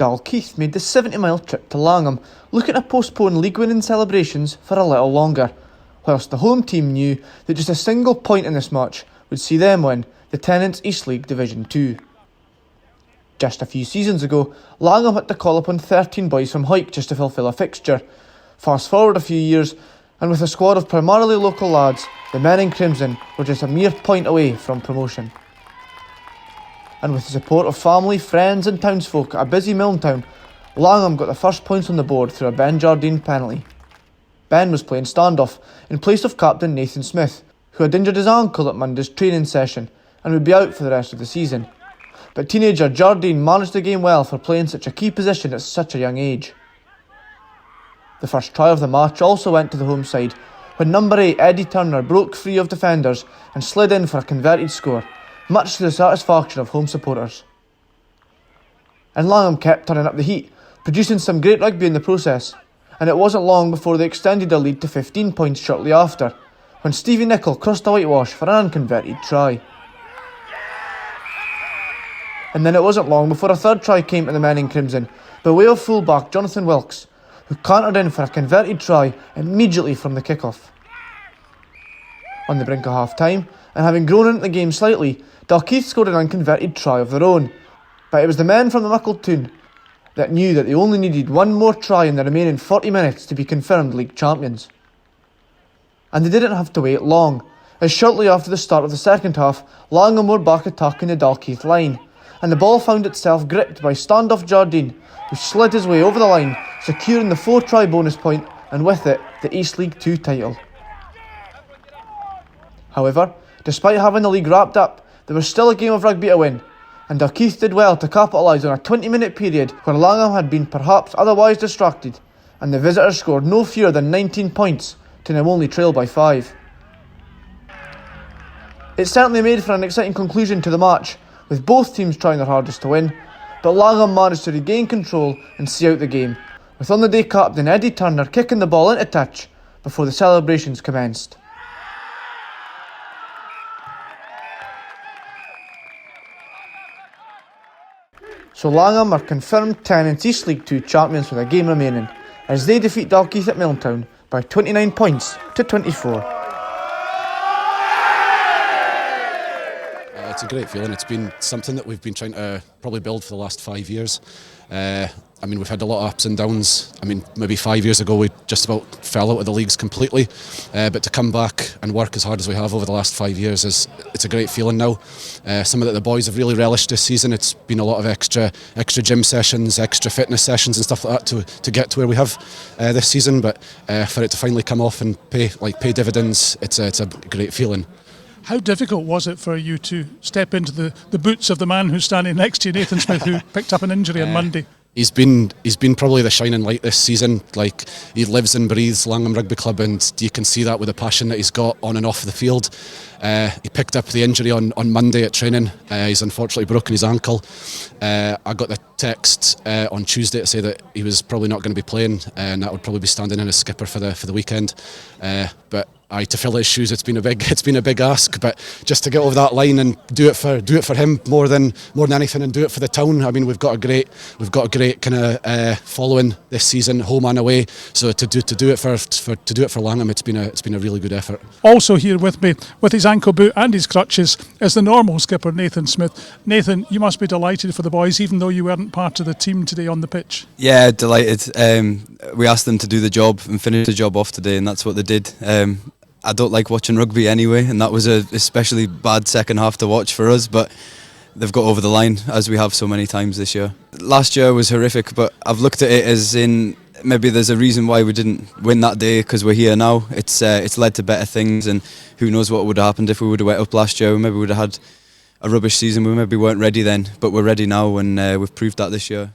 Dalkeith made the 70-mile trip to Langholm, looking to postpone league-winning celebrations for a little longer, whilst the home team knew that just a single point in this match would see them win the Tennent's East League Division 2. Just a few seasons ago, Langholm had to call upon 13 boys from Hawick just to fulfil a fixture. Fast forward a few years, and with a squad of primarily local lads, the men in crimson were just a mere point away from promotion. And with the support of family, friends and townsfolk at a busy Milntown, Langholm got the first points on the board through a Ben Jardine penalty. Ben was playing standoff in place of captain Nathan Smith, who had injured his ankle at Monday's training session and would be out for the rest of the season. But teenager Jardine managed the game well for playing such a key position at such a young age. The first try of the match also went to the home side, when number 8 Eddie Turner broke free of defenders and slid in for a converted score, much to the satisfaction of home supporters. And Langholm kept turning up the heat, producing some great rugby in the process, and it wasn't long before they extended their lead to 15 points shortly after, when Stevie Nicol crossed a whitewash for an unconverted try. And then it wasn't long before a third try came to the men in crimson, by way of full-back Jonathan Wilkes, who cantered in for a converted try immediately from the kick-off. On the brink of half-time, and having grown into the game slightly, Dalkeith scored an unconverted try of their own. But it was the men from the Milntown that knew that they only needed one more try in the remaining 40 minutes to be confirmed league champions. And they didn't have to wait long, as shortly after the start of the second half, Langholm were back attacking the Dalkeith line, and the ball found itself gripped by standoff Jardine, who slid his way over the line, securing the 4-try bonus point, and with it, the East League 2 title. However, despite having the league wrapped up, there was still a game of rugby to win, and Dalkeith did well to capitalise on a 20-minute period where Langholm had been perhaps otherwise distracted, and the visitors scored no fewer than 19 points to now only trail by 5. It certainly made for an exciting conclusion to the match, with both teams trying their hardest to win, but Langholm managed to regain control and see out the game, with on-the-day captain Eddie Turner kicking the ball into touch before the celebrations commenced. So Langholm are confirmed Tennent's East League 2 champions with a game remaining, as they defeat Dalkeith at Milntown by 29 points to 24. It's a great feeling. It's been something that we've been trying to probably build for the last 5 years. We've had a lot of ups and downs. Maybe 5 years ago we just about fell out of the leagues completely. But to come back and work as hard as we have over the last 5 years, it's a great feeling now. Some of the boys have really relished this season. It's been a lot of extra gym sessions, extra fitness sessions and stuff like that to get to where we have this season. But for it to finally come off and pay dividends, it's a great feeling. How difficult was it for you to step into the boots of the man who's standing next to you, Nathan Smith, who picked up an injury on Monday? He's been probably the shining light this season. Like, he lives and breathes Langholm Rugby Club, and you can see that with the passion that he's got on and off the field. He picked up the injury on Monday at training. He's unfortunately broken his ankle. I got the text on Tuesday to say that he was probably not going to be playing, and that would probably be standing in as skipper for the weekend. But to fill his shoes, it's been a big ask, but just to get over that line and do it for him more than anything, and do it for the town. We've got a great kind of following this season, home and away. So to do it for Langholm, it's been a really good effort. Also here with me, with his ankle boot and his crutches, is the normal skipper Nathan Smith. Nathan, you must be delighted for the boys, even though you weren't part of the team today on the pitch. Yeah, delighted. We asked them to do the job and finish the job off today, and that's what they did. I don't like watching rugby anyway, and that was a especially bad second half to watch for us, but they've got over the line, as we have so many times this year. Last year was horrific, but I've looked at it as in maybe there's a reason why we didn't win that day, because we're here now. It's led to better things, and who knows what would have happened if we would have went up last year. Maybe we would have had a rubbish season. We maybe weren't ready then, but we're ready now, and we've proved that this year.